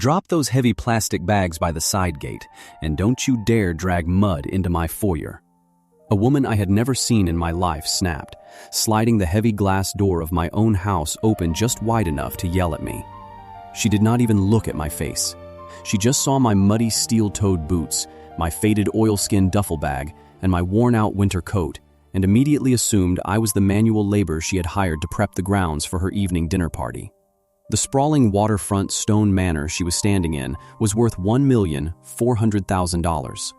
Drop those heavy plastic bags by the side gate, and don't you dare drag mud into my foyer. A woman I had never seen in my life snapped, sliding the heavy glass door of my own house open just wide enough to yell at me. She did not even look at my face. She just saw my muddy steel-toed boots, my faded oilskin duffel bag, and my worn-out winter coat, and immediately assumed I was the manual labor she had hired to prep the grounds for her evening dinner party. The sprawling waterfront stone manor she was standing in was worth $1,400,000.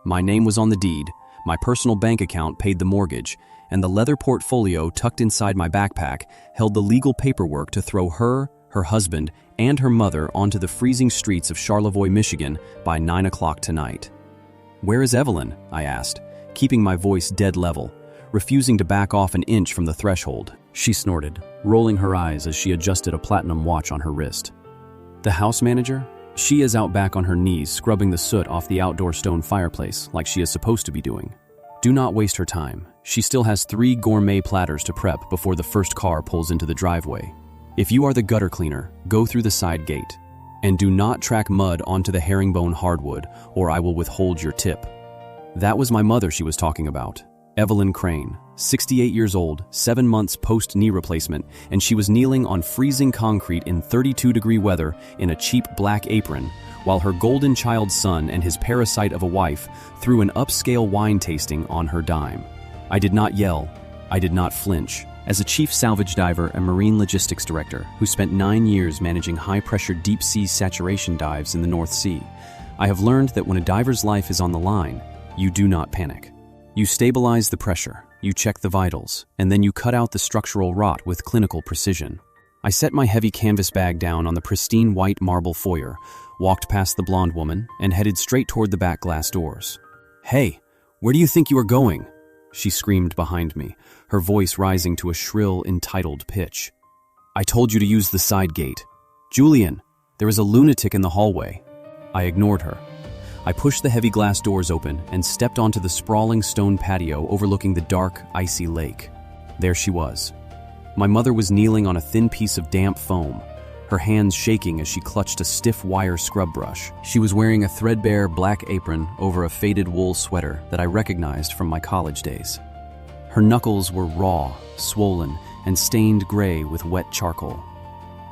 My name was on the deed, my personal bank account paid the mortgage, and the leather portfolio tucked inside my backpack held the legal paperwork to throw her, her husband, and her mother onto the freezing streets of Charlevoix, Michigan by 9 o'clock tonight. "Where is Evelyn?" I asked, keeping my voice dead level, refusing to back off an inch from the threshold. She snorted, rolling her eyes as she adjusted a platinum watch on her wrist. "The house manager? She is out back on her knees scrubbing the soot off the outdoor stone fireplace like she is supposed to be doing. Do not waste her time. She still has 3 gourmet platters to prep before the first car pulls into the driveway. If you are the gutter cleaner, go through the side gate. And do not track mud onto the herringbone hardwood, or I will withhold your tip." That was my mother she was talking about, Evelyn Crane, 68 years old, 7 months post-knee replacement, and she was kneeling on freezing concrete in 32-degree weather in a cheap black apron, while her golden child son and his parasite of a wife threw an upscale wine tasting on her dime. I did not yell. I did not flinch. As a chief salvage diver and marine logistics director who spent 9 years managing high-pressure deep-sea saturation dives in the North Sea, I have learned that when a diver's life is on the line, you do not panic. You stabilize the pressure, you check the vitals, and then you cut out the structural rot with clinical precision. I set my heavy canvas bag down on the pristine white marble foyer, walked past the blonde woman, and headed straight toward the back glass doors. "Hey, where do you think you are going?" she screamed behind me, her voice rising to a shrill, entitled pitch. "I told you to use the side gate. Julian, there is a lunatic in the hallway." I ignored her. I pushed the heavy glass doors open and stepped onto the sprawling stone patio overlooking the dark, icy lake. There she was. My mother was kneeling on a thin piece of damp foam, her hands shaking as she clutched a stiff wire scrub brush. She was wearing a threadbare black apron over a faded wool sweater that I recognized from my college days. Her knuckles were raw, swollen, and stained gray with wet charcoal.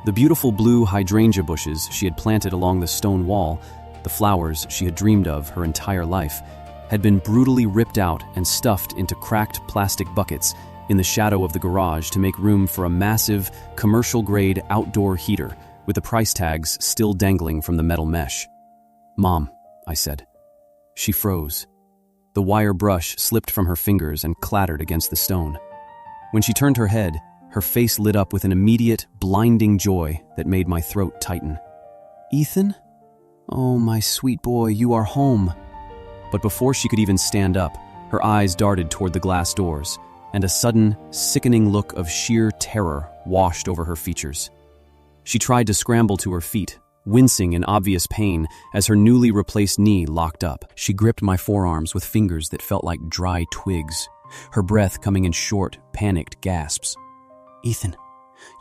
The beautiful blue hydrangea bushes she had planted along the stone wall, the flowers she had dreamed of her entire life, had been brutally ripped out and stuffed into cracked plastic buckets in the shadow of the garage to make room for a massive, commercial-grade outdoor heater with the price tags still dangling from the metal mesh. "Mom," I said. She froze. The wire brush slipped from her fingers and clattered against the stone. When she turned her head, her face lit up with an immediate, blinding joy that made my throat tighten. "Ethan? Oh, my sweet boy, you are home." But before she could even stand up, her eyes darted toward the glass doors, and a sudden, sickening look of sheer terror washed over her features. She tried to scramble to her feet, wincing in obvious pain as her newly replaced knee locked up. She gripped my forearms with fingers that felt like dry twigs, her breath coming in short, panicked gasps. "Ethan,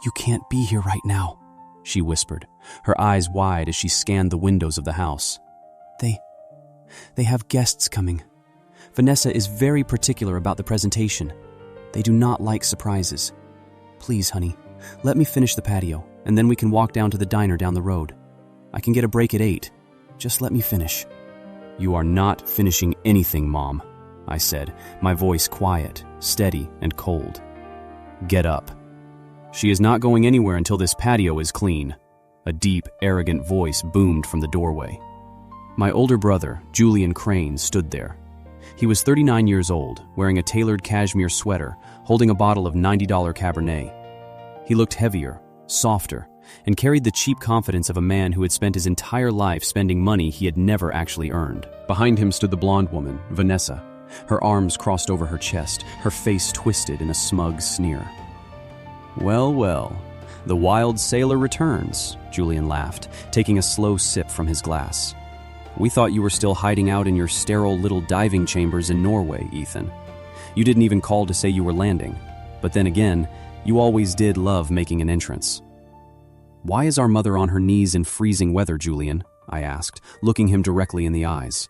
you can't be here right now," she whispered, her eyes wide as she scanned the windows of the house. They have guests coming. Vanessa is very particular about the presentation. They do not like surprises. Please, honey, let me finish the patio, and then we can walk down to the diner down the road. I can get a break at 8. Just let me finish." "You are not finishing anything, Mom," I said, my voice quiet, steady, and cold. "Get up. She is not going anywhere until this patio is clean." A deep, arrogant voice boomed from the doorway. My older brother, Julian Crane, stood there. He was 39 years old, wearing a tailored cashmere sweater, holding a bottle of $90 Cabernet. He looked heavier, softer, and carried the cheap confidence of a man who had spent his entire life spending money he had never actually earned. Behind him stood the blonde woman, Vanessa, her arms crossed over her chest, her face twisted in a smug sneer. "Well, well, the wild sailor returns," Julian laughed, taking a slow sip from his glass. "We thought you were still hiding out in your sterile little diving chambers in Norway, Ethan. You didn't even call to say you were landing. But then again, you always did love making an entrance." Why is our mother on her knees in freezing weather, Julian? I asked, looking him directly in the eyes.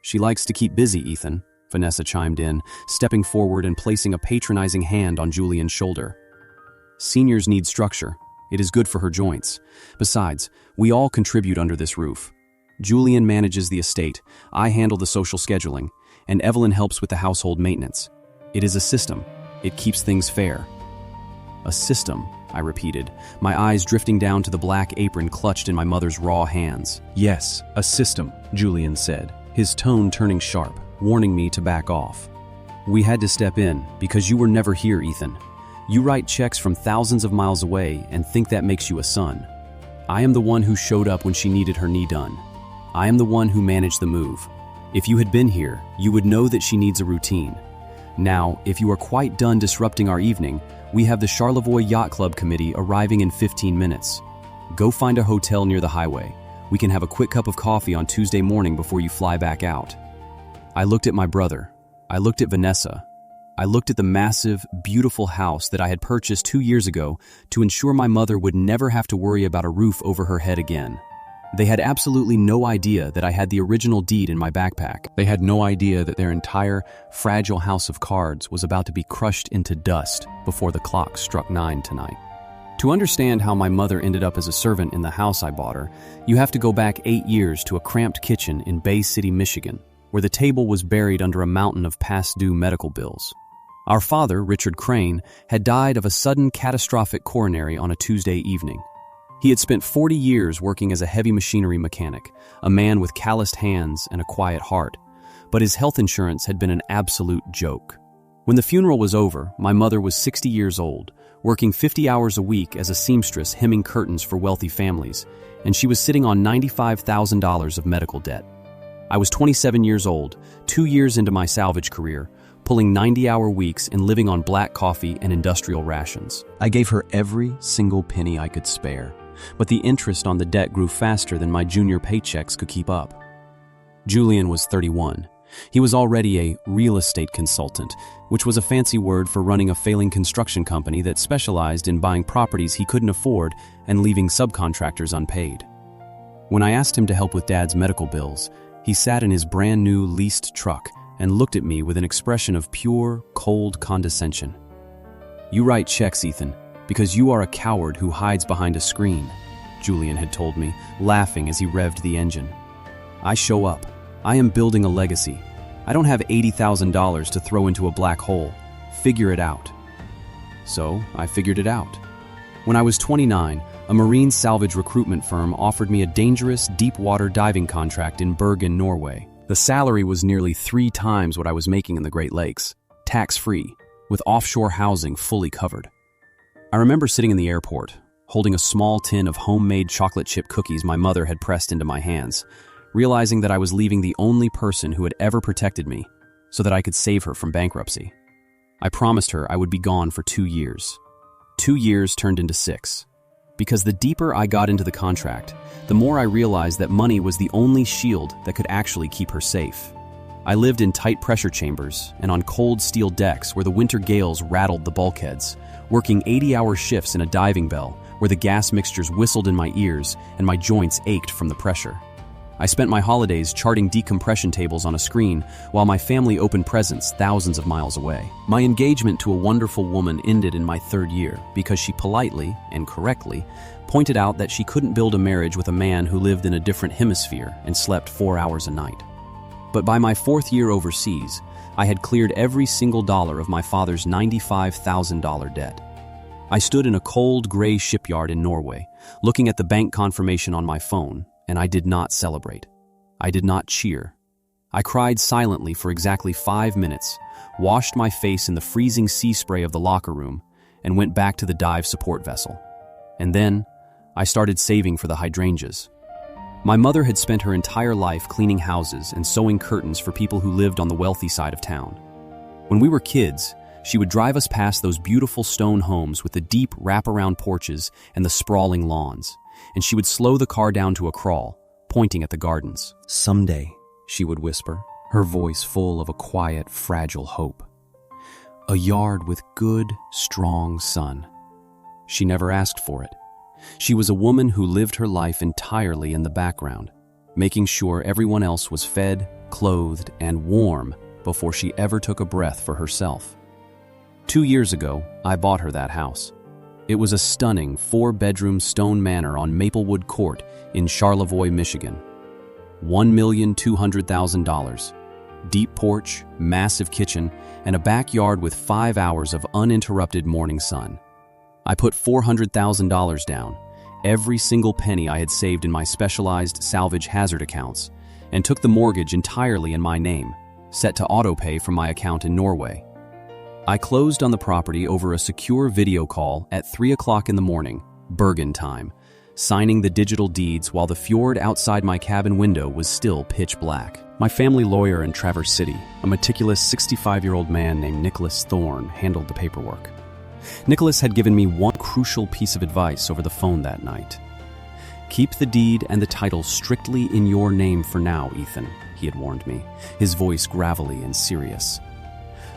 She likes to keep busy, Ethan, Vanessa chimed in, stepping forward and placing a patronizing hand on Julian's shoulder. Seniors need structure. It is good for her joints. Besides, we all contribute under this roof. Julian manages the estate, I handle the social scheduling, and Evelyn helps with the household maintenance. It is a system. It keeps things fair. A system, I repeated, my eyes drifting down to the black apron clutched in my mother's raw hands. Yes, a system, Julian said, his tone turning sharp, warning me to back off. We had to step in because you were never here, Ethan. You write checks from thousands of miles away and think that makes you a son. I am the one who showed up when she needed her knee done. I am the one who managed the move. If you had been here, you would know that she needs a routine. Now, if you are quite done disrupting our evening, we have the Charlevoix Yacht Club committee arriving in 15 minutes. Go find a hotel near the highway. We can have a quick cup of coffee on Tuesday morning before you fly back out. I looked at my brother. I looked at Vanessa. I looked at the massive, beautiful house that I had purchased 2 years ago to ensure my mother would never have to worry about a roof over her head again. They had absolutely no idea that I had the original deed in my backpack. They had no idea that their entire, fragile house of cards was about to be crushed into dust before the clock struck 9 tonight. To understand how my mother ended up as a servant in the house I bought her, you have to go back 8 years to a cramped kitchen in Bay City, Michigan, where the table was buried under a mountain of past-due medical bills. Our father, Richard Crane, had died of a sudden catastrophic coronary on a Tuesday evening. He had spent 40 years working as a heavy machinery mechanic, a man with calloused hands and a quiet heart, but his health insurance had been an absolute joke. When the funeral was over, my mother was 60 years old, working 50 hours a week as a seamstress hemming curtains for wealthy families, and she was sitting on $95,000 of medical debt. I was 27 years old, 2 years into my salvage career, pulling 90-hour weeks and living on black coffee and industrial rations. I gave her every single penny I could spare, but the interest on the debt grew faster than my junior paychecks could keep up. Julian was 31. He was already a real estate consultant, which was a fancy word for running a failing construction company that specialized in buying properties he couldn't afford and leaving subcontractors unpaid. When I asked him to help with Dad's medical bills, he sat in his brand new leased truck and looked at me with an expression of pure, cold condescension. You write checks, Ethan, because you are a coward who hides behind a screen, Julian had told me, laughing as he revved the engine. I show up. I am building a legacy. I don't have $80,000 to throw into a black hole. Figure it out. So, I figured it out. When I was 29, a marine salvage recruitment firm offered me a dangerous, deep-water diving contract in Bergen, Norway. The salary was nearly 3 times what I was making in the Great Lakes, tax-free, with offshore housing fully covered. I remember sitting in the airport, holding a small tin of homemade chocolate chip cookies my mother had pressed into my hands, realizing that I was leaving the only person who had ever protected me so that I could save her from bankruptcy. I promised her I would be gone for 2 years. 2 years turned into 6. Because the deeper I got into the contract, the more I realized that money was the only shield that could actually keep her safe. I lived in tight pressure chambers and on cold steel decks where the winter gales rattled the bulkheads, working 80-hour shifts in a diving bell where the gas mixtures whistled in my ears and my joints ached from the pressure. I spent my holidays charting decompression tables on a screen while my family opened presents thousands of miles away. My engagement to a wonderful woman ended in my 3rd year because she politely and correctly pointed out that she couldn't build a marriage with a man who lived in a different hemisphere and slept 4 hours a night. But by my 4th year overseas, I had cleared every single dollar of my father's $95,000 debt. I stood in a cold, gray shipyard in Norway, looking at the bank confirmation on my phone, and I did not celebrate. I did not cheer. I cried silently for exactly 5 minutes, washed my face in the freezing sea spray of the locker room, and went back to the dive support vessel. And then, I started saving for the hydrangeas. My mother had spent her entire life cleaning houses and sewing curtains for people who lived on the wealthy side of town. When we were kids, she would drive us past those beautiful stone homes with the deep wraparound porches and the sprawling lawns, and she would slow the car down to a crawl, pointing at the gardens. "Someday," she would whisper, her voice full of a quiet, fragile hope. "A yard with good, strong sun." She never asked for it. She was a woman who lived her life entirely in the background, making sure everyone else was fed, clothed, and warm before she ever took a breath for herself. 2 years ago, I bought her that house. It was a stunning 4-bedroom stone manor on Maplewood Court in Charlevoix, Michigan. $1,200,000. Deep porch, massive kitchen, and a backyard with 5 hours of uninterrupted morning sun. I put $400,000 down, every single penny I had saved in my specialized salvage hazard accounts, and took the mortgage entirely in my name, set to autopay from my account in Norway. I closed on the property over a secure video call at 3 o'clock in the morning, Bergen time, signing the digital deeds while the fjord outside my cabin window was still pitch black. My family lawyer in Traverse City, a meticulous 65-year-old man named Nicholas Thorne, handled the paperwork. Nicholas had given me one crucial piece of advice over the phone that night. "Keep the deed and the title strictly in your name for now, Ethan," he had warned me, his voice gravelly and serious.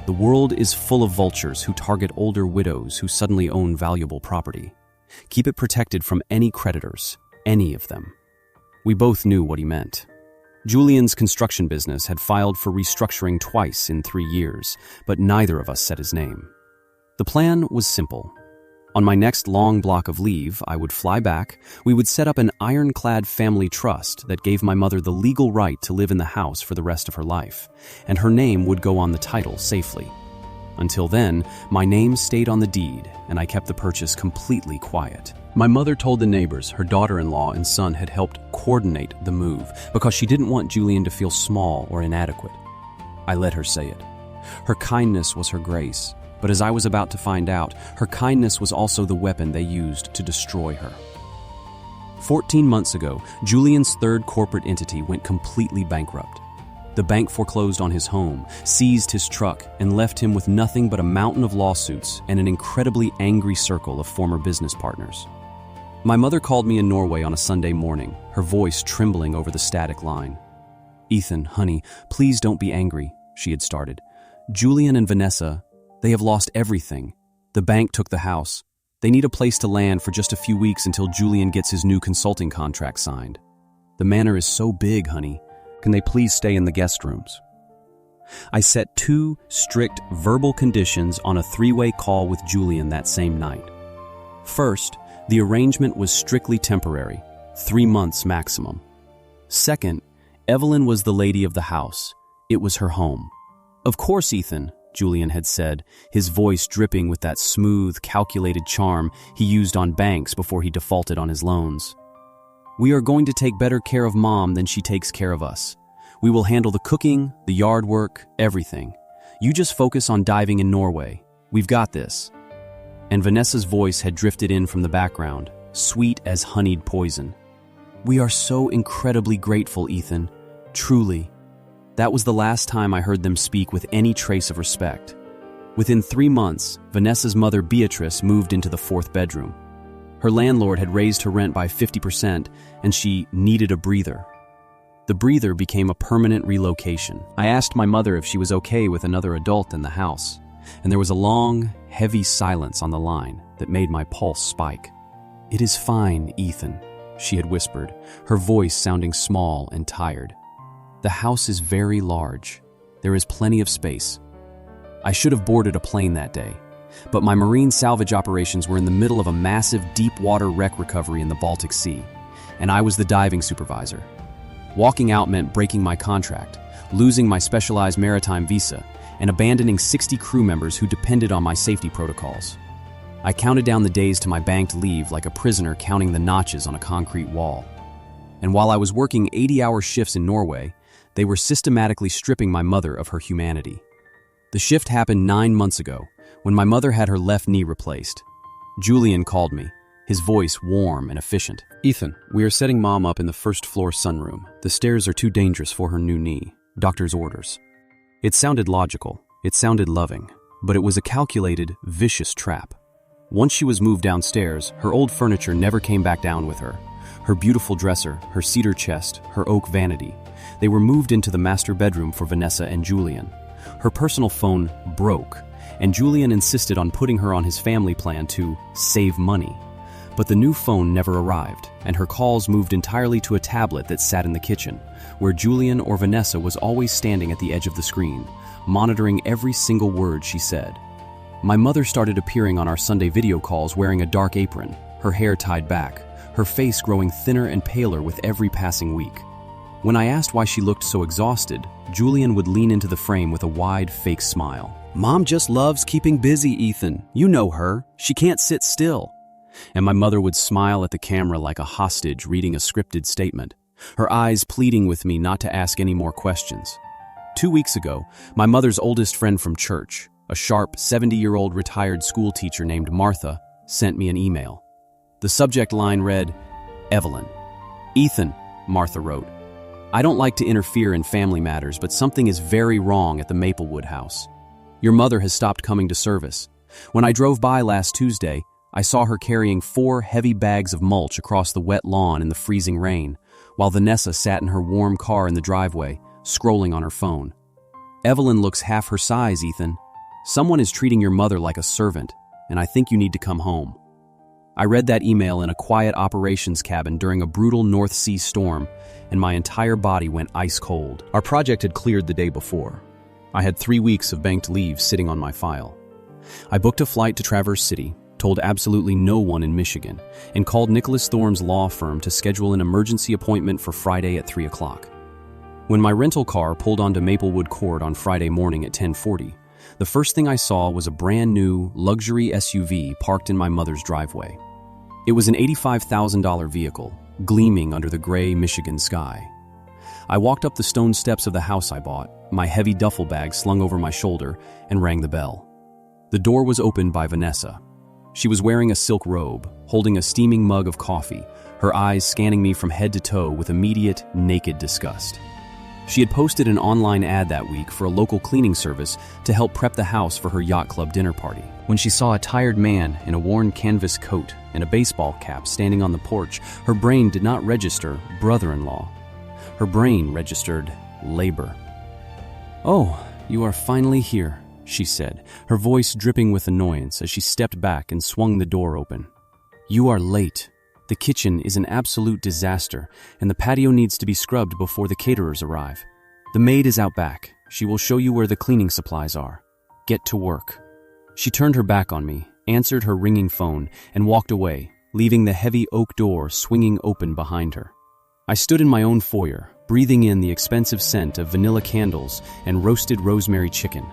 "The world is full of vultures who target older widows who suddenly own valuable property. Keep it protected from any creditors, any of them." We both knew what he meant. Julian's construction business had filed for restructuring twice in 3 years, but neither of us said his name. The plan was simple. On my next long block of leave, I would fly back, we would set up an ironclad family trust that gave my mother the legal right to live in the house for the rest of her life, and her name would go on the title safely. Until then, my name stayed on the deed, and I kept the purchase completely quiet. My mother told the neighbors her daughter-in-law and son had helped coordinate the move because she didn't want Julian to feel small or inadequate. I let her say it. Her kindness was her grace, but as I was about to find out, her kindness was also the weapon they used to destroy her. 14 months ago, Julian's third corporate entity went completely bankrupt. The bank foreclosed on his home, seized his truck, and left him with nothing but a mountain of lawsuits and an incredibly angry circle of former business partners. My mother called me in Norway on a Sunday morning, her voice trembling over the static line. "Ethan, honey, please don't be angry," she had started. "Julian and Vanessa, they have lost everything. The bank took the house. They need a place to land for just a few weeks until Julian gets his new consulting contract signed. The manor is so big, honey. Can they please stay in the guest rooms?" I set 2 strict verbal conditions on a 3-way call with Julian that same night. First, the arrangement was strictly temporary, 3 months maximum. Second, Evelyn was the lady of the house. It was her home. "Of course, Ethan," Julian had said, his voice dripping with that smooth, calculated charm he used on banks before he defaulted on his loans. "We are going to take better care of Mom than she takes care of us. We will handle the cooking, the yard work, everything. You just focus on diving in Norway. We've got this." And Vanessa's voice had drifted in from the background, sweet as honeyed poison. "We are so incredibly grateful, Ethan. Truly." That was the last time I heard them speak with any trace of respect. Within 3 months, Vanessa's mother Beatrice moved into the 4th bedroom. Her landlord had raised her rent by 50%, and she needed a breather. The breather became a permanent relocation. I asked my mother if she was okay with another adult in the house, and there was a long, heavy silence on the line that made my pulse spike. "It is fine, Ethan," she had whispered, her voice sounding small and tired. "The house is very large. There is plenty of space." I should have boarded a plane that day, but my marine salvage operations were in the middle of a massive deep-water wreck recovery in the Baltic Sea, and I was the diving supervisor. Walking out meant breaking my contract, losing my specialized maritime visa, and abandoning 60 crew members who depended on my safety protocols. I counted down the days to my banked leave like a prisoner counting the notches on a concrete wall. And while I was working 80-hour shifts in Norway, they were systematically stripping my mother of her humanity. The shift happened 9 months ago, when my mother had her left knee replaced. Julian called me, his voice warm and efficient. "Ethan, we are setting Mom up in the 1st floor sunroom. The stairs are too dangerous for her new knee. Doctor's orders." It sounded logical, it sounded loving, but it was a calculated, vicious trap. Once she was moved downstairs, her old furniture never came back down with her. Her beautiful dresser, her cedar chest, her oak vanity. They were moved into the master bedroom for Vanessa and Julian. Her personal phone broke, and Julian insisted on putting her on his family plan to save money. But the new phone never arrived, and her calls moved entirely to a tablet that sat in the kitchen, where Julian or Vanessa was always standing at the edge of the screen, monitoring every single word she said. My mother started appearing on our Sunday video calls wearing a dark apron, her hair tied back, her face growing thinner and paler with every passing week. When I asked why she looked so exhausted, Julian would lean into the frame with a wide, fake smile. "Mom just loves keeping busy, Ethan. You know her. She can't sit still." And my mother would smile at the camera like a hostage reading a scripted statement, her eyes pleading with me not to ask any more questions. 2 weeks ago, my mother's oldest friend from church, a sharp 70-year-old retired school teacher named Martha, sent me an email. The subject line read, "Evelyn." "Ethan," Martha wrote, "I don't like to interfere in family matters, but something is very wrong at the Maplewood house. Your mother has stopped coming to service. When I drove by last Tuesday, I saw her carrying 4 heavy bags of mulch across the wet lawn in the freezing rain, while Vanessa sat in her warm car in the driveway, scrolling on her phone. Evelyn looks half her size, Ethan. Someone is treating your mother like a servant, and I think you need to come home." I read that email in a quiet operations cabin during a brutal North Sea storm, and my entire body went ice cold. Our project had cleared the day before. I had 3 weeks of banked leave sitting on my file. I booked a flight to Traverse City, told absolutely no one in Michigan, and called Nicholas Thorne's law firm to schedule an emergency appointment for Friday at 3 o'clock. When my rental car pulled onto Maplewood Court on Friday morning at 10:40, the first thing I saw was a brand new, luxury SUV parked in my mother's driveway. It was an $85,000 vehicle, gleaming under the gray Michigan sky. I walked up the stone steps of the house I bought, my heavy duffel bag slung over my shoulder, and rang the bell. The door was opened by Vanessa. She was wearing a silk robe, holding a steaming mug of coffee, her eyes scanning me from head to toe with immediate, naked disgust. She had posted an online ad that week for a local cleaning service to help prep the house for her yacht club dinner party. When she saw a tired man in a worn canvas coat and a baseball cap standing on the porch, her brain did not register brother-in-law. Her brain registered labor. "Oh, you are finally here," she said, her voice dripping with annoyance as she stepped back and swung the door open. "You are late. The kitchen is an absolute disaster, and the patio needs to be scrubbed before the caterers arrive. The maid is out back. She will show you where the cleaning supplies are. Get to work." She turned her back on me, answered her ringing phone, and walked away, leaving the heavy oak door swinging open behind her. I stood in my own foyer, breathing in the expensive scent of vanilla candles and roasted rosemary chicken.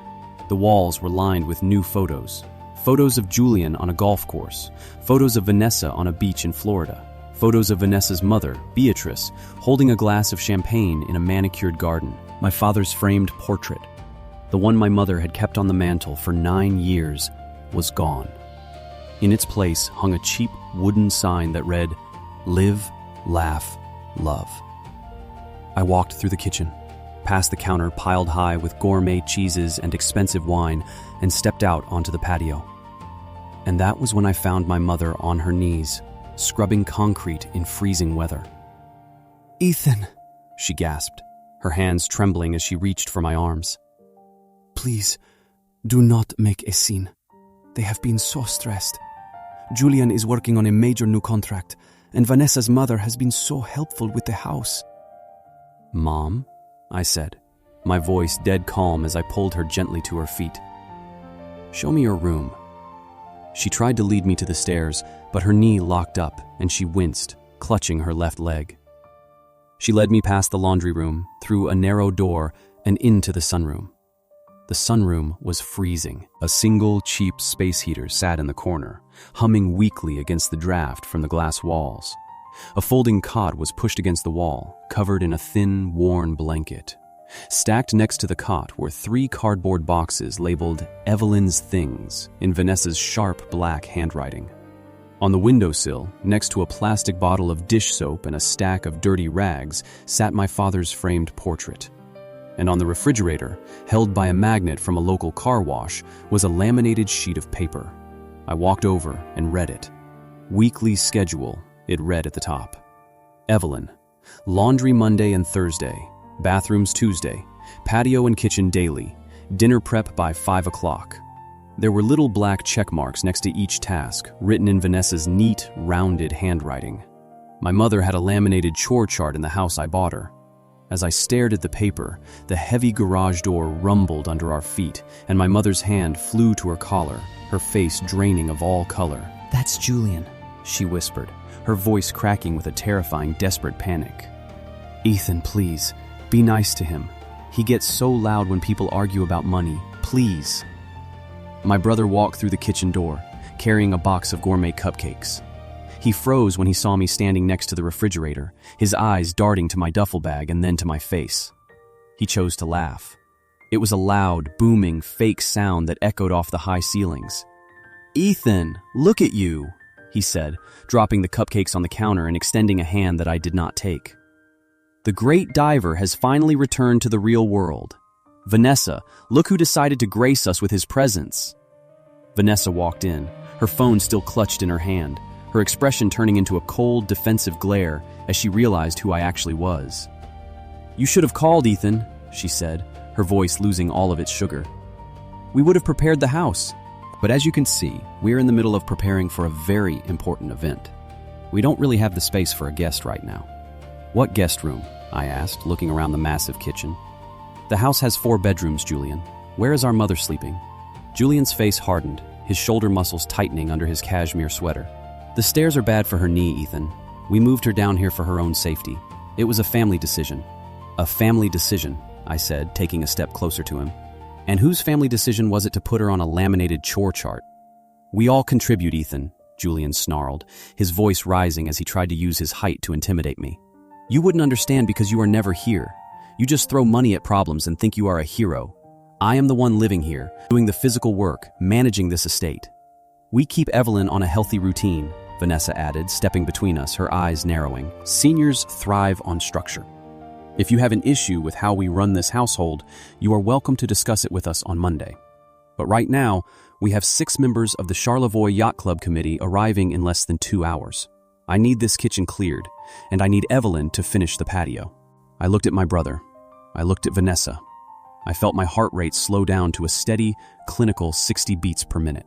The walls were lined with new photos. Photos of Julian on a golf course, photos of Vanessa on a beach in Florida, photos of Vanessa's mother, Beatrice, holding a glass of champagne in a manicured garden, my father's framed portrait. The one my mother had kept on the mantel for 9 years was gone. In its place hung a cheap wooden sign that read, "Live, laugh, love." I walked through the kitchen, past the counter piled high with gourmet cheeses and expensive wine, and stepped out onto the patio. And that was when I found my mother on her knees, scrubbing concrete in freezing weather. "Ethan," she gasped, her hands trembling as she reached for my arms. "Please, do not make a scene. They have been so stressed. Julian is working on a major new contract, and Vanessa's mother has been so helpful with the house." "Mom," I said, my voice dead calm as I pulled her gently to her feet. "Show me your room." She tried to lead me to the stairs, but her knee locked up and she winced, clutching her left leg. She led me past the laundry room, through a narrow door, and into the sunroom. The sunroom was freezing. A single, cheap space heater sat in the corner, humming weakly against the draft from the glass walls. A folding cot was pushed against the wall, covered in a thin, worn blanket. Stacked next to the cot were 3 cardboard boxes labeled Evelyn's Things in Vanessa's sharp black handwriting. On the windowsill, next to a plastic bottle of dish soap and a stack of dirty rags, sat my father's framed portrait. And on the refrigerator, held by a magnet from a local car wash, was a laminated sheet of paper. I walked over and read it. Weekly schedule, it read at the top. Evelyn, laundry Monday and Thursday, bathrooms Tuesday, patio and kitchen daily, dinner prep by 5 o'clock. There were little black check marks next to each task, written in Vanessa's neat, rounded handwriting. My mother had a laminated chore chart in the house I bought her. As I stared at the paper, the heavy garage door rumbled under our feet, and my mother's hand flew to her collar, her face draining of all color. "That's Julian," she whispered, her voice cracking with a terrifying, desperate panic. "Ethan, please, be nice to him. He gets so loud when people argue about money. Please." My brother walked through the kitchen door, carrying a box of gourmet cupcakes. He froze when he saw me standing next to the refrigerator, his eyes darting to my duffel bag and then to my face. He chose to laugh. It was a loud, booming, fake sound that echoed off the high ceilings. "Ethan, look at you," he said, dropping the cupcakes on the counter and extending a hand that I did not take. "The great diver has finally returned to the real world. Vanessa, look who decided to grace us with his presence." Vanessa walked in, her phone still clutched in her hand, her expression turning into a cold, defensive glare as she realized who I actually was. "You should have called, Ethan," she said, her voice losing all of its sugar. "We would have prepared the house." But as you can see, we're in the middle of preparing for a very important event. We don't really have the space for a guest right now. "What guest room?" I asked, looking around the massive kitchen. "The house has 4 bedrooms, Julian. Where is our mother sleeping?" Julian's face hardened, his shoulder muscles tightening under his cashmere sweater. "The stairs are bad for her knee, Ethan. We moved her down here for her own safety. It was a family decision." "A family decision," I said, taking a step closer to him. "And whose family decision was it to put her on a laminated chore chart?" "We all contribute, Ethan," Julian snarled, his voice rising as he tried to use his height to intimidate me. "You wouldn't understand because you are never here. You just throw money at problems and think you are a hero. I am the one living here, doing the physical work, managing this estate. We keep Evelyn on a healthy routine," Vanessa added, stepping between us, her eyes narrowing. "Seniors thrive on structure. If you have an issue with how we run this household, you are welcome to discuss it with us on Monday. But right now, we have 6 members of the Charlevoix Yacht Club committee arriving in less than 2 hours. I need this kitchen cleared, and I need Evelyn to finish the patio." I looked at my brother. I looked at Vanessa. I felt my heart rate slow down to a steady, clinical 60 beats per minute.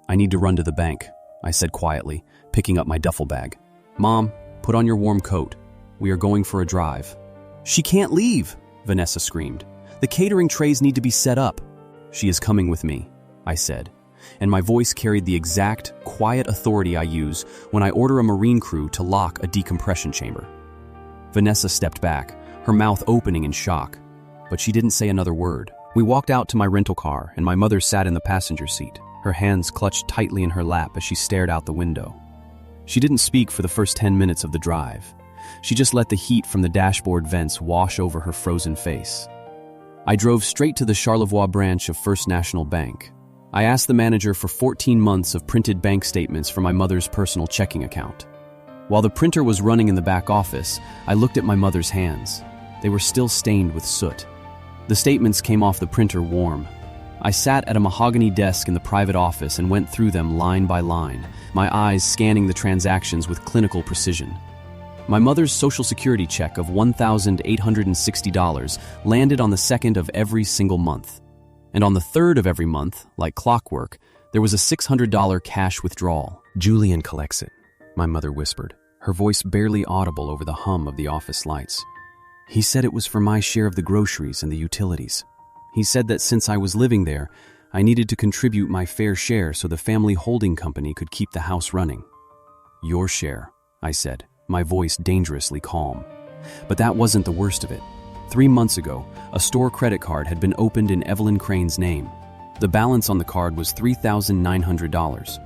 "I need to run to the bank," I said quietly, picking up my duffel bag. "Mom, put on your warm coat. We are going for a drive." "She can't leave," Vanessa screamed. "The catering trays need to be set up." "She is coming with me," I said, and my voice carried the exact, quiet authority I use when I order a marine crew to lock a decompression chamber. Vanessa stepped back, her mouth opening in shock, but she didn't say another word. We walked out to my rental car, and my mother sat in the passenger seat, her hands clutched tightly in her lap as she stared out the window. She didn't speak for the first 10 minutes of the drive. She just let the heat from the dashboard vents wash over her frozen face. I drove straight to the Charlevoix branch of First National Bank. I asked the manager for 14 months of printed bank statements for my mother's personal checking account. While the printer was running in the back office, I looked at my mother's hands. They were still stained with soot. The statements came off the printer warm. I sat at a mahogany desk in the private office and went through them line by line, my eyes scanning the transactions with clinical precision. My mother's Social Security check of $1,860 landed on the 2nd of every single month. And on the 3rd of every month, like clockwork, there was a $600 cash withdrawal. "Julian collects it," my mother whispered, her voice barely audible over the hum of the office lights. "He said it was for my share of the groceries and the utilities. He said that since I was living there, I needed to contribute my fair share so the family holding company could keep the house running." "Your share," I said, my voice dangerously calm. But that wasn't the worst of it. 3 months ago, a store credit card had been opened in Evelyn Crane's name. The balance on the card was $3,900.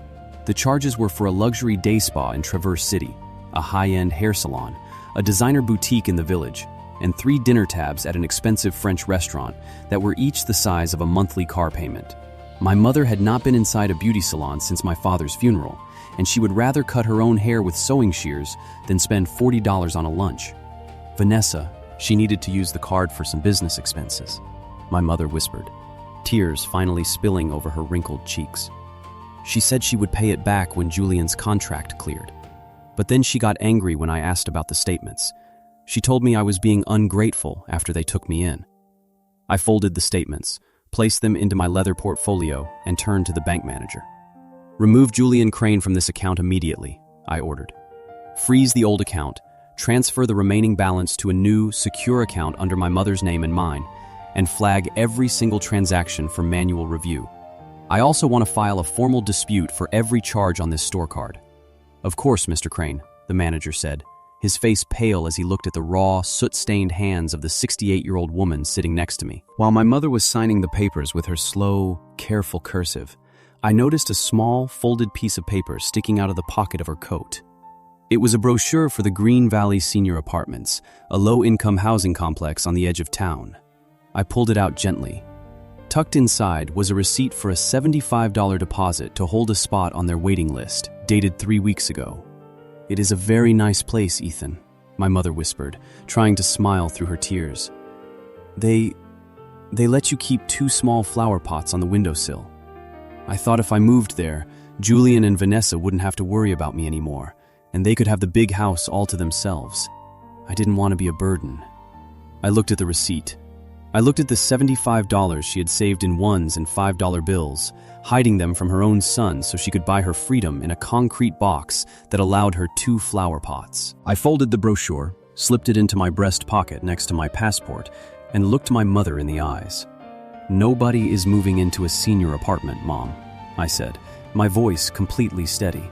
The charges were for a luxury day spa in Traverse City, a high-end hair salon, a designer boutique in the village, and 3 dinner tabs at an expensive French restaurant that were each the size of a monthly car payment. My mother had not been inside a beauty salon since my father's funeral, and she would rather cut her own hair with sewing shears than spend $40 on a lunch. "Vanessa, she needed to use the card for some business expenses," my mother whispered, tears finally spilling over her wrinkled cheeks. "She said she would pay it back when Julian's contract cleared. But then she got angry when I asked about the statements. She told me I was being ungrateful after they took me in." I folded the statements, placed them into my leather portfolio, and turned to the bank manager. "Remove Julian Crane from this account immediately," I ordered. "Freeze the old account, transfer the remaining balance to a new, secure account under my mother's name and mine, and flag every single transaction for manual review. I also want to file a formal dispute for every charge on this store card." "Of course, Mr. Crane," the manager said, his face pale as he looked at the raw, soot-stained hands of the 68-year-old woman sitting next to me. While my mother was signing the papers with her slow, careful cursive, I noticed a small, folded piece of paper sticking out of the pocket of her coat. It was a brochure for the Green Valley Senior Apartments, a low-income housing complex on the edge of town. I pulled it out gently. Tucked inside was a receipt for a $75 deposit to hold a spot on their waiting list, dated 3 weeks ago. "It is a very nice place, Ethan," my mother whispered, trying to smile through her tears. They let you keep 2 small flower pots on the windowsill. I thought if I moved there, Julian and Vanessa wouldn't have to worry about me anymore, and they could have the big house all to themselves. I didn't want to be a burden." I looked at the receipt. I looked at the $75 she had saved in ones and $5 bills, hiding them from her own son so she could buy her freedom in a concrete box that allowed her 2 flower pots. I folded the brochure, slipped it into my breast pocket next to my passport, and looked my mother in the eyes. "Nobody is moving into a senior apartment, Mom," I said, my voice completely steady.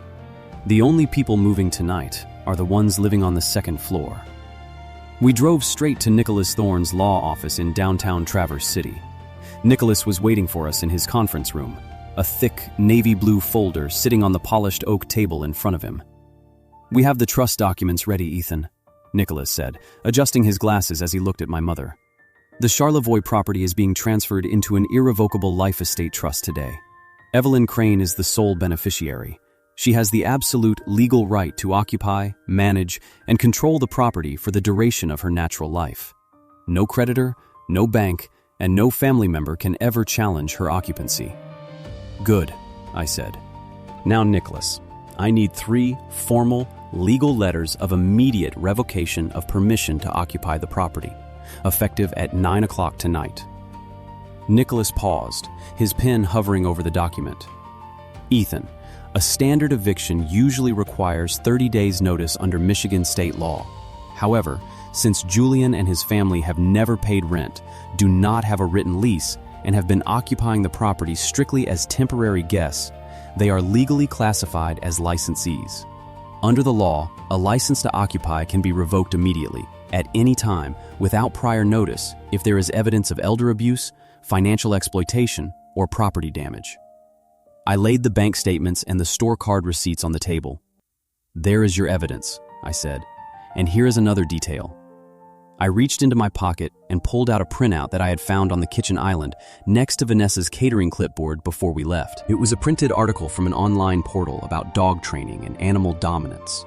"The only people moving tonight are the ones living on the 2nd floor." We drove straight to Nicholas Thorne's law office in downtown Traverse City. Nicholas was waiting for us in his conference room, a thick, navy blue folder sitting on the polished oak table in front of him. "We have the trust documents ready, Ethan," Nicholas said, adjusting his glasses as he looked at my mother. "The Charlevoix property is being transferred into an irrevocable life estate trust today. Evelyn Crane is the sole beneficiary. She has the absolute legal right to occupy, manage, and control the property for the duration of her natural life. No creditor, no bank, and no family member can ever challenge her occupancy." "Good," I said. "Now, Nicholas, I need 3 formal, legal letters of immediate revocation of permission to occupy the property, effective at 9 o'clock tonight." Nicholas paused, his pen hovering over the document. "Ethan, a standard eviction usually requires 30 days' notice under Michigan state law. However, since Julian and his family have never paid rent, do not have a written lease, and have been occupying the property strictly as temporary guests, they are legally classified as licensees. Under the law, a license to occupy can be revoked immediately, at any time, without prior notice, if there is evidence of elder abuse, financial exploitation, or property damage." I laid the bank statements and the store card receipts on the table. "There is your evidence," I said, "and here is another detail." I reached into my pocket and pulled out a printout that I had found on the kitchen island next to Vanessa's catering clipboard before we left. It was a printed article from an online portal about dog training and animal dominance.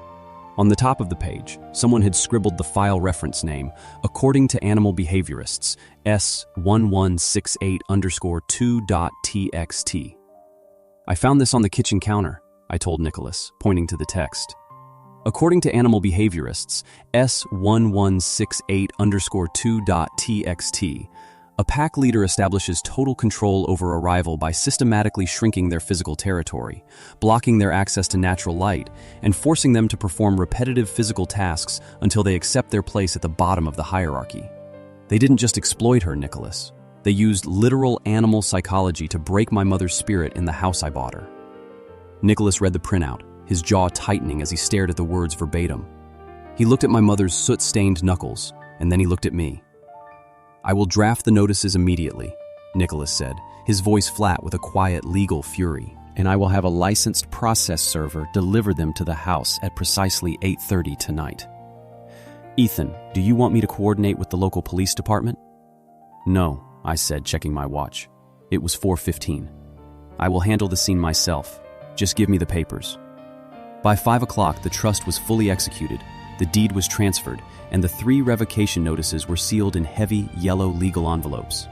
On the top of the page, someone had scribbled the file reference name, according to animal behaviorists, S1168_2.txt. "I found this on the kitchen counter," I told Nicholas, pointing to the text. According to animal behaviorists, S1168_2.txt, a pack leader establishes total control over a rival by systematically shrinking their physical territory, blocking their access to natural light, and forcing them to perform repetitive physical tasks until they accept their place at the bottom of the hierarchy. They didn't just exploit her, Nicholas. They used literal animal psychology to break my mother's spirit in the house I bought her." Nicholas read the printout, his jaw tightening as he stared at the words verbatim. He looked at my mother's soot-stained knuckles, and then he looked at me. "I will draft the notices immediately," Nicholas said, his voice flat with a quiet legal fury, "and I will have a licensed process server deliver them to the house at precisely 8:30 tonight. Ethan, do you want me to coordinate with the local police department?" "No," I said, checking my watch. It was 4:15. "I will handle the scene myself. Just give me the papers." By 5 o'clock, the trust was fully executed, the deed was transferred, and the 3 revocation notices were sealed in heavy, yellow legal envelopes.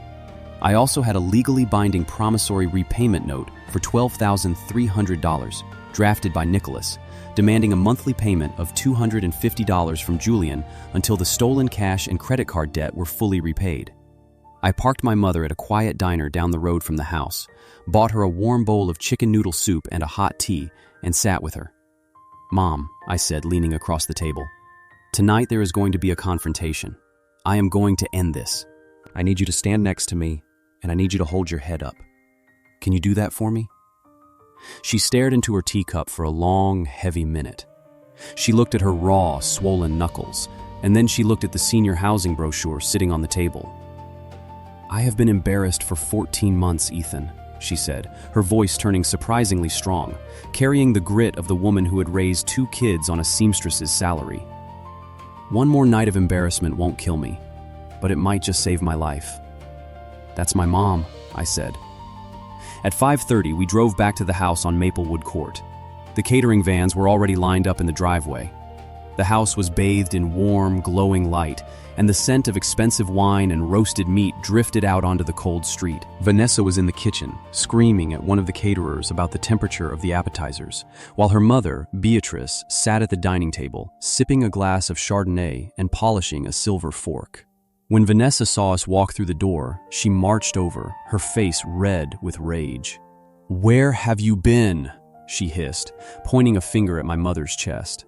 I also had a legally binding promissory repayment note for $12,300, drafted by Nicholas, demanding a monthly payment of $250 from Julian until the stolen cash and credit card debt were fully repaid. I parked my mother at a quiet diner down the road from the house, bought her a warm bowl of chicken noodle soup and a hot tea, and sat with her. "Mom," I said, leaning across the table, "tonight there is going to be a confrontation. I am going to end this. I need you to stand next to me, and I need you to hold your head up. Can you do that for me?" She stared into her teacup for a long, heavy minute. She looked at her raw, swollen knuckles, and then she looked at the senior housing brochure sitting on the table. "I have been embarrassed for 14 months, Ethan," she said, her voice turning surprisingly strong, carrying the grit of the woman who had raised 2 kids on a seamstress's salary. "One more night of embarrassment won't kill me, but it might just save my life." "That's my mom," I said. At 5:30, we drove back to the house on Maplewood Court. The catering vans were already lined up in the driveway. The house was bathed in warm, glowing light, and the scent of expensive wine and roasted meat drifted out onto the cold street. Vanessa was in the kitchen, screaming at one of the caterers about the temperature of the appetizers, while her mother, Beatrice, sat at the dining table, sipping a glass of Chardonnay and polishing a silver fork. When Vanessa saw us walk through the door, she marched over, her face red with rage. "Where have you been?" she hissed, pointing a finger at my mother's chest.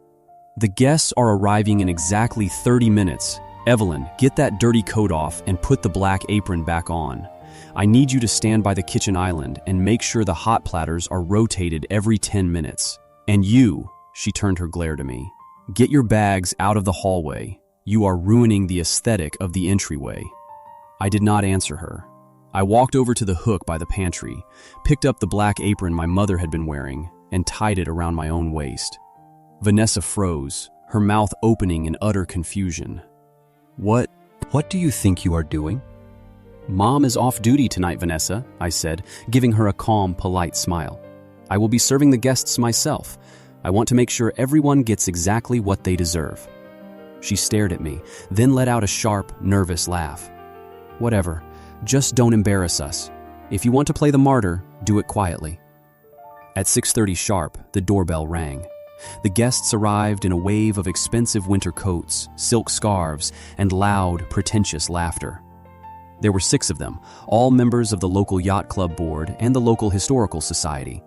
"The guests are arriving in exactly 30 minutes. Evelyn, get that dirty coat off and put the black apron back on. I need you to stand by the kitchen island and make sure the hot platters are rotated every 10 minutes. And you," she turned her glare to me, "get your bags out of the hallway. You are ruining the aesthetic of the entryway." I did not answer her. I walked over to the hook by the pantry, picked up the black apron my mother had been wearing, and tied it around my own waist. Vanessa froze, her mouth opening in utter confusion. What do you think you are doing?" "Mom is off duty tonight, Vanessa," I said, giving her a calm, polite smile. "I will be serving the guests myself. I want to make sure everyone gets exactly what they deserve." She stared at me, then let out a sharp, nervous laugh. "Whatever, just don't embarrass us. If you want to play the martyr, do it quietly." At 6:30 sharp, the doorbell rang. The guests arrived in a wave of expensive winter coats, silk scarves, and loud, pretentious laughter. There were 6 of them, all members of the local yacht club board and the local historical society.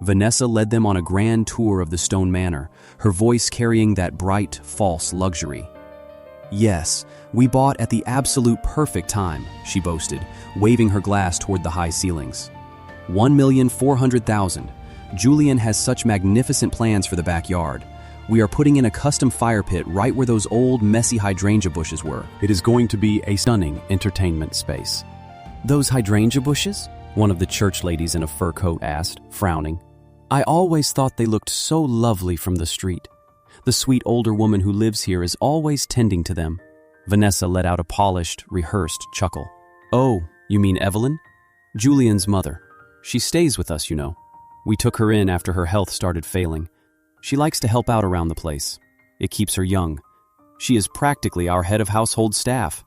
Vanessa led them on a grand tour of the stone manor, her voice carrying that bright, false luxury. "Yes, we bought at the absolute perfect time," she boasted, waving her glass toward the high ceilings. $1,400,000. Julian has such magnificent plans for the backyard. We are putting in a custom fire pit right where those old, messy hydrangea bushes were. It is going to be a stunning entertainment space." "Those hydrangea bushes?" one of the church ladies in a fur coat asked, frowning. "I always thought they looked so lovely from the street. The sweet older woman who lives here is always tending to them." Vanessa let out a polished, rehearsed chuckle. "Oh, you mean Evelyn? Julian's mother. She stays with us, you know. We took her in after her health started failing. She likes to help out around the place. It keeps her young. She is practically our head of household staff."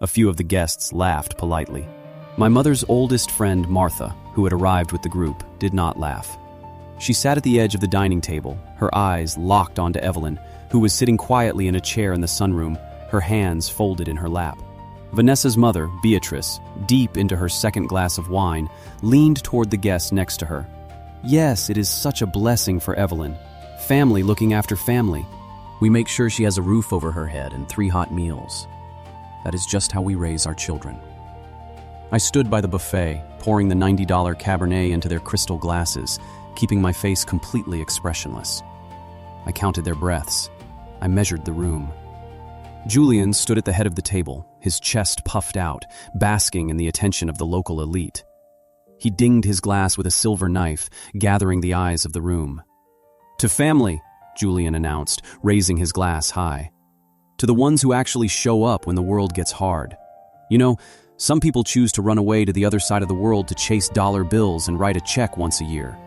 A few of the guests laughed politely. My mother's oldest friend, Martha, who had arrived with the group, did not laugh. She sat at the edge of the dining table, her eyes locked onto Evelyn, who was sitting quietly in a chair in the sunroom, her hands folded in her lap. Vanessa's mother, Beatrice, deep into her second glass of wine, leaned toward the guest next to her. "Yes, it is such a blessing for Evelyn. Family looking after family. We make sure she has a roof over her head and 3 hot meals. That is just how we raise our children." I stood by the buffet, pouring the $90 Cabernet into their crystal glasses, keeping my face completely expressionless. I counted their breaths. I measured the room. Julian stood at the head of the table, his chest puffed out, basking in the attention of the local elite. He dinged his glass with a silver knife, gathering the eyes of the room. "To family," Julian announced, raising his glass high. "To the ones who actually show up when the world gets hard. You know, some people choose to run away to the other side of the world to chase dollar bills and write a check once a year.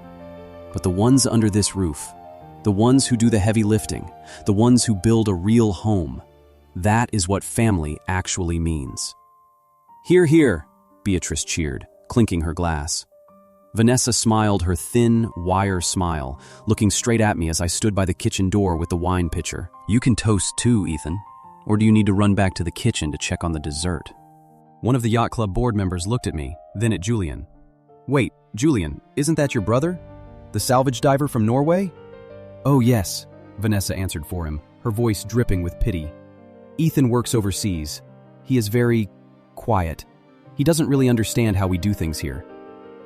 But the ones under this roof, the ones who do the heavy lifting, the ones who build a real home, that is what family actually means." "Hear, hear," Beatrice cheered, clinking her glass. Vanessa smiled her thin, wire smile, looking straight at me as I stood by the kitchen door with the wine pitcher. "You can toast too, Ethan. Or do you need to run back to the kitchen to check on the dessert?" One of the yacht club board members looked at me, then at Julian. "Wait, Julian, isn't that your brother? The salvage diver from Norway?" "Oh yes," Vanessa answered for him, her voice dripping with pity. "Ethan works overseas. He is very quiet. He doesn't really understand how we do things here."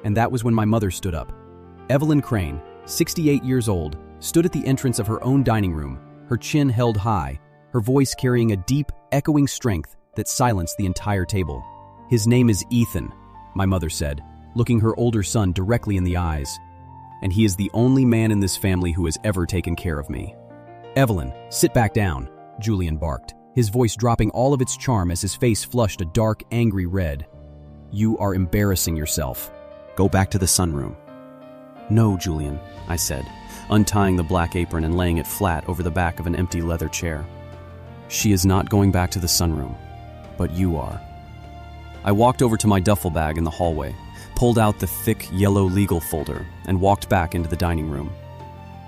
And that was when my mother stood up. Evelyn Crane, 68 years old, stood at the entrance of her own dining room, her chin held high, her voice carrying a deep, echoing strength that silenced the entire table. "His name is Ethan," my mother said, looking her older son directly in the eyes. "And he is the only man in this family who has ever taken care of me." "Evelyn, sit back down," Julian barked, his voice dropping all of its charm as his face flushed a dark, angry red. "You are embarrassing yourself. Go back to the sunroom." "No, Julian," I said, untying the black apron and laying it flat over the back of an empty leather chair. "She is not going back to the sunroom, but you are." I walked over to my duffel bag in the hallway, pulled out the thick yellow legal folder, and walked back into the dining room.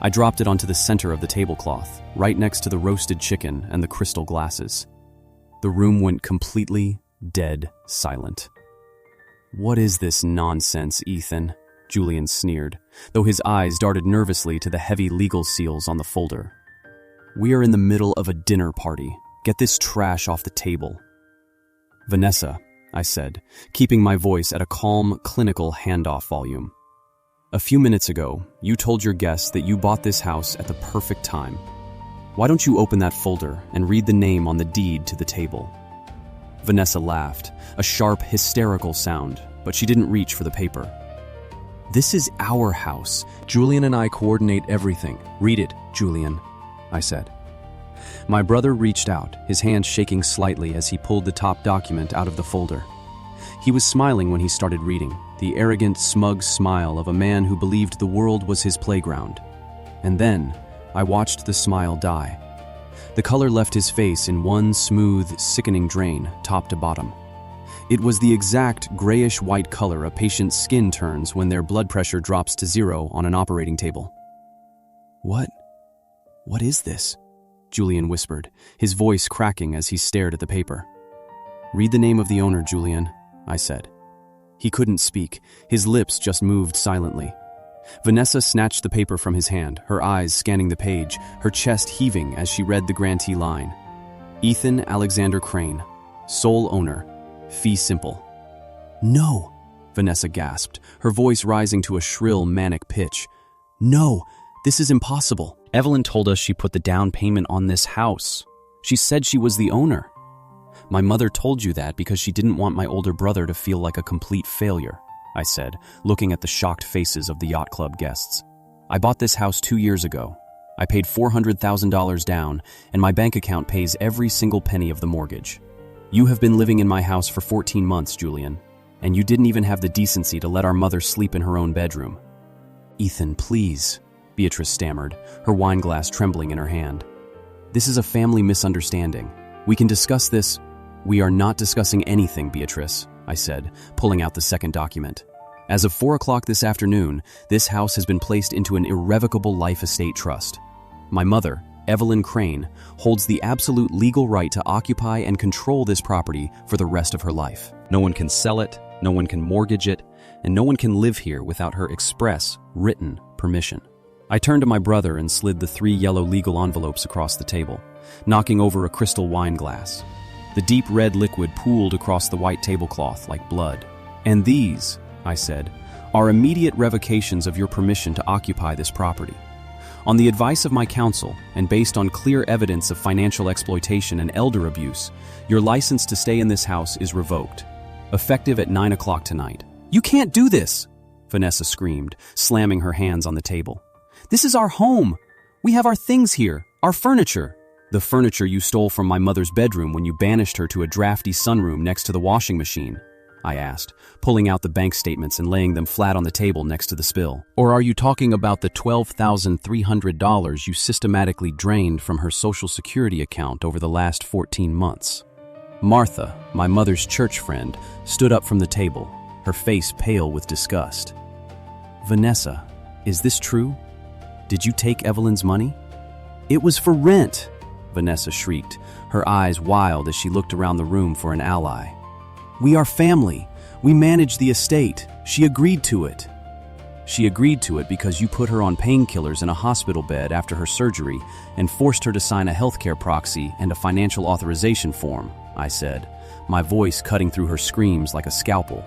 I dropped it onto the center of the tablecloth, right next to the roasted chicken and the crystal glasses. The room went completely dead silent. "What is this nonsense, Ethan?" Julian sneered, though his eyes darted nervously to the heavy legal seals on the folder. "We are in the middle of a dinner party. Get this trash off the table." "Vanessa," I said, keeping my voice at a calm, clinical handoff volume. "A few minutes ago, you told your guests that you bought this house at the perfect time. Why don't you open that folder and read the name on the deed to the table?" Vanessa laughed, a sharp, hysterical sound, but she didn't reach for the paper. "This is our house. Julian and I coordinate everything. Read it, Julian," I said. My brother reached out, his hand shaking slightly as he pulled the top document out of the folder. He was smiling when he started reading, the arrogant, smug smile of a man who believed the world was his playground. And then, I watched the smile die. The color left his face in one smooth, sickening drain, top to bottom. It was the exact grayish-white color a patient's skin turns when their blood pressure drops to 0 on an operating table. What is this?" Julian whispered, his voice cracking as he stared at the paper. "Read the name of the owner, Julian," I said. He couldn't speak, his lips just moved silently. Vanessa snatched the paper from his hand, her eyes scanning the page, her chest heaving as she read the grantee line. "Ethan Alexander Crane, sole owner, fee simple." "No," Vanessa gasped, her voice rising to a shrill, manic pitch. "No, this is impossible. Evelyn told us she put the down payment on this house. She said she was the owner." "My mother told you that because she didn't want my older brother to feel like a complete failure," I said, looking at the shocked faces of the yacht club guests. "I bought this house 2 years ago. I paid $400,000 down, and my bank account pays every single penny of the mortgage. You have been living in my house for 14 months, Julian, and you didn't even have the decency to let our mother sleep in her own bedroom." "Ethan, please," Beatrice stammered, her wine glass trembling in her hand. "This is a family misunderstanding. We can discuss this." "We are not discussing anything, Beatrice," I said, pulling out the second document. "As of 4 o'clock this afternoon, this house has been placed into an irrevocable life estate trust. My mother, Evelyn Crane, holds the absolute legal right to occupy and control this property for the rest of her life. No one can sell it, no one can mortgage it, and no one can live here without her express, written permission." I turned to my brother and slid the 3 yellow legal envelopes across the table, knocking over a crystal wine glass. The deep red liquid pooled across the white tablecloth like blood. "And these," I said, "are immediate revocations of your permission to occupy this property. On the advice of my counsel, and based on clear evidence of financial exploitation and elder abuse, your license to stay in this house is revoked, effective at 9 o'clock tonight." "You can't do this!" Vanessa screamed, slamming her hands on the table. "This is our home! We have our things here, our furniture." "The furniture you stole from my mother's bedroom when you banished her to a drafty sunroom next to the washing machine?" I asked, pulling out the bank statements and laying them flat on the table next to the spill. "Or are you talking about the $12,300 you systematically drained from her Social Security account over the last 14 months? Martha, my mother's church friend, stood up from the table, her face pale with disgust. "Vanessa, is this true? Did you take Evelyn's money?" "It was for rent," Vanessa shrieked, her eyes wild as she looked around the room for an ally. We are family. We manage the estate. She agreed to it. She agreed to it because you put her on painkillers in a hospital bed after her surgery and forced her to sign a healthcare proxy and a financial authorization form, I said, my voice cutting through her screams like a scalpel.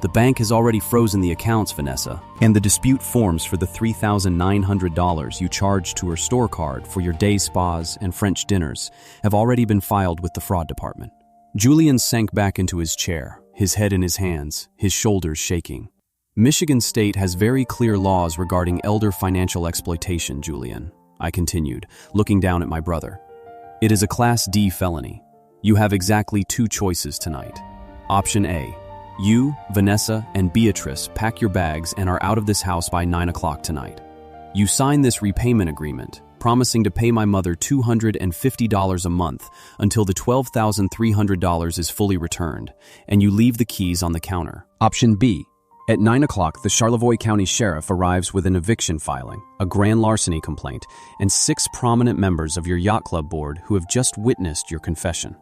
The bank has already frozen the accounts, Vanessa, and the dispute forms for the $3,900 you charged to her store card for your day spas and French dinners have already been filed with the fraud department. Julian sank back into his chair, his head in his hands, his shoulders shaking. Michigan State has very clear laws regarding elder financial exploitation, Julian, I continued, looking down at my brother. It is a Class D felony. You have exactly 2 choices tonight. Option A. You, Vanessa, and Beatrice pack your bags and are out of this house by 9 o'clock tonight. You sign this repayment agreement, promising to pay my mother $250 a month until the $12,300 is fully returned, and you leave the keys on the counter. Option B. At 9 o'clock, the Charlevoix County Sheriff arrives with an eviction filing, a grand larceny complaint, and 6 prominent members of your yacht club board who have just witnessed your confession.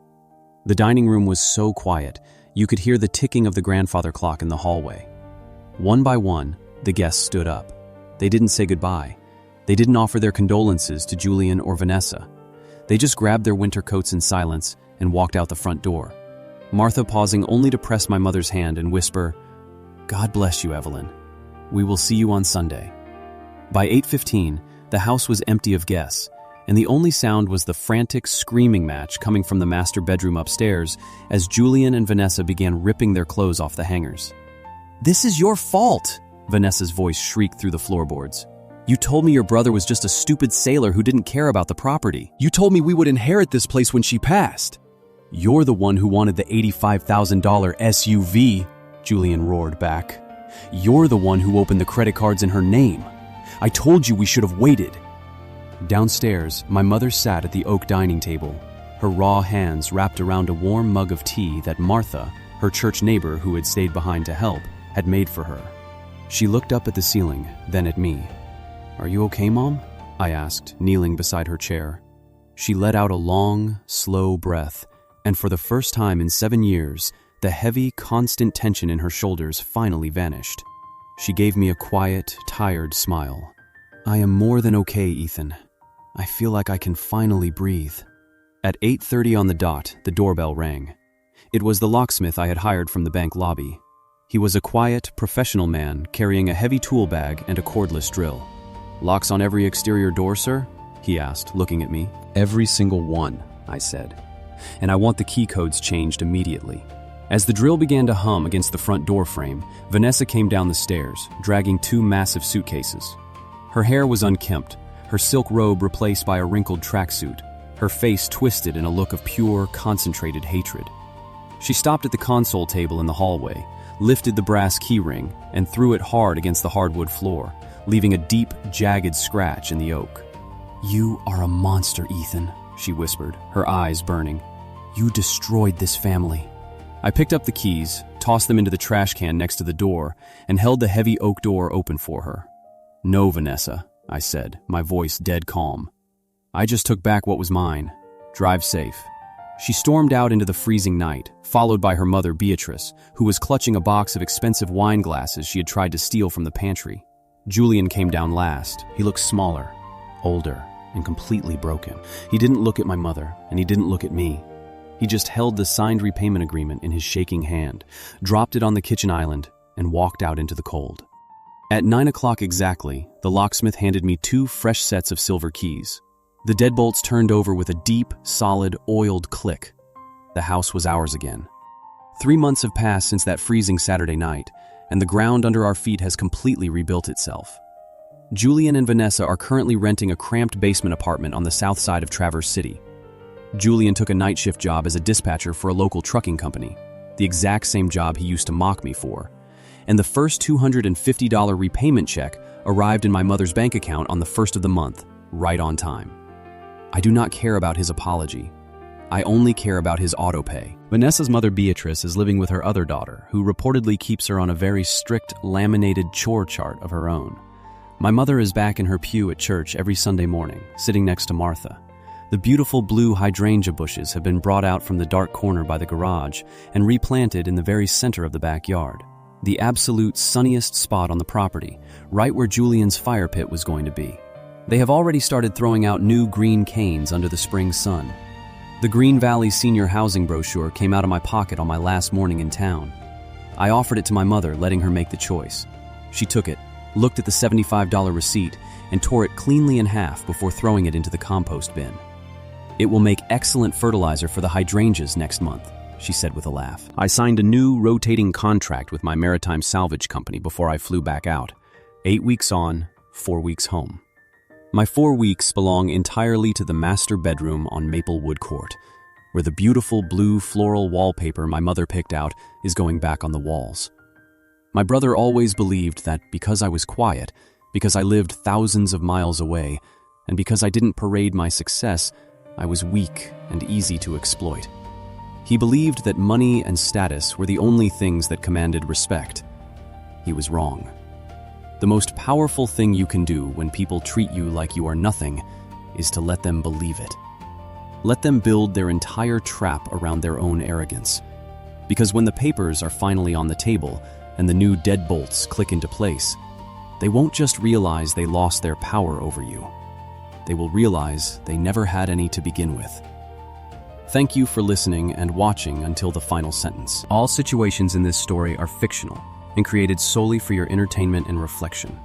The dining room was so quiet, you could hear the ticking of the grandfather clock in the hallway. One by one, the guests stood up. They didn't say goodbye. They didn't offer their condolences to Julian or Vanessa. They just grabbed their winter coats in silence and walked out the front door. Martha pausing only to press my mother's hand and whisper, "God bless you, Evelyn. We will see you on Sunday." By 8:15, the house was empty of guests, and the only sound was the frantic screaming match coming from the master bedroom upstairs as Julian and Vanessa began ripping their clothes off the hangers. "This is your fault," Vanessa's voice shrieked through the floorboards. "You told me your brother was just a stupid sailor who didn't care about the property. You told me we would inherit this place when she passed." "You're the one who wanted the $85,000 SUV," Julian roared back. "You're the one who opened the credit cards in her name. I told you we should have waited." Downstairs, my mother sat at the oak dining table, her raw hands wrapped around a warm mug of tea that Martha, her church neighbor who had stayed behind to help, had made for her. She looked up at the ceiling, then at me. "Are you okay, Mom?" I asked, kneeling beside her chair. She let out a long, slow breath, and for the first time in 7 years, the heavy, constant tension in her shoulders finally vanished. She gave me a quiet, tired smile. "I am more than okay, Ethan. I feel like I can finally breathe." At 8:30 on the dot, the doorbell rang. It was the locksmith I had hired from the bank lobby. He was a quiet, professional man carrying a heavy tool bag and a cordless drill. "Locks on every exterior door, sir?" he asked, looking at me. "Every single one," I said. "And I want the key codes changed immediately." As the drill began to hum against the front door frame, Vanessa came down the stairs, dragging 2 massive suitcases. Her hair was unkempt, her silk robe replaced by a wrinkled tracksuit, her face twisted in a look of pure, concentrated hatred. She stopped at the console table in the hallway, lifted the brass keyring, and threw it hard against the hardwood floor, leaving a deep, jagged scratch in the oak. "You are a monster, Ethan," she whispered, her eyes burning. "You destroyed this family." I picked up the keys, tossed them into the trash can next to the door, and held the heavy oak door open for her. "No, Vanessa," I said, my voice dead calm. "I just took back what was mine. Drive safe." She stormed out into the freezing night, followed by her mother Beatrice, who was clutching a box of expensive wine glasses she had tried to steal from the pantry. Julian came down last. He looked smaller, older, and completely broken. He didn't look at my mother, and he didn't look at me. He just held the signed repayment agreement in his shaking hand, dropped it on the kitchen island, and walked out into the cold. At 9 o'clock exactly, the locksmith handed me 2 fresh sets of silver keys. The deadbolts turned over with a deep, solid, oiled click. The house was ours again. 3 months have passed since that freezing Saturday night, and the ground under our feet has completely rebuilt itself. Julian and Vanessa are currently renting a cramped basement apartment on the south side of Traverse City. Julian took a night shift job as a dispatcher for a local trucking company, the exact same job he used to mock me for. And the first $250 repayment check arrived in my mother's bank account on the 1st of the month, right on time. I do not care about his apology. I only care about his autopay. Vanessa's mother Beatrice is living with her other daughter, who reportedly keeps her on a very strict laminated chore chart of her own. My mother is back in her pew at church every Sunday morning, sitting next to Martha. The beautiful blue hydrangea bushes have been brought out from the dark corner by the garage and replanted in the very center of the backyard, the absolute sunniest spot on the property, right where Julian's fire pit was going to be. They have already started throwing out new green canes under the spring sun. The Green Valley Senior Housing brochure came out of my pocket on my last morning in town. I offered it to my mother, letting her make the choice. She took it, looked at the $75 receipt, and tore it cleanly in half before throwing it into the compost bin. "It will make excellent fertilizer for the hydrangeas next month," she said with a laugh. I signed a new rotating contract with my maritime salvage company before I flew back out. 8 weeks on, 4 weeks home. My 4 weeks belong entirely to the master bedroom on Maplewood Court, where the beautiful blue floral wallpaper my mother picked out is going back on the walls. My brother always believed that because I was quiet, because I lived thousands of miles away, and because I didn't parade my success, I was weak and easy to exploit. He believed that money and status were the only things that commanded respect. He was wrong. The most powerful thing you can do when people treat you like you are nothing is to let them believe it. Let them build their entire trap around their own arrogance. Because when the papers are finally on the table and the new deadbolts click into place, they won't just realize they lost their power over you. They will realize they never had any to begin with. Thank you for listening and watching until the final sentence. All situations in this story are fictional and created solely for your entertainment and reflection.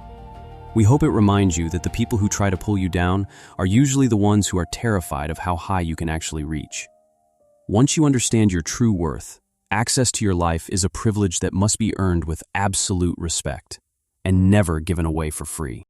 We hope it reminds you that the people who try to pull you down are usually the ones who are terrified of how high you can actually reach. Once you understand your true worth, access to your life is a privilege that must be earned with absolute respect and never given away for free.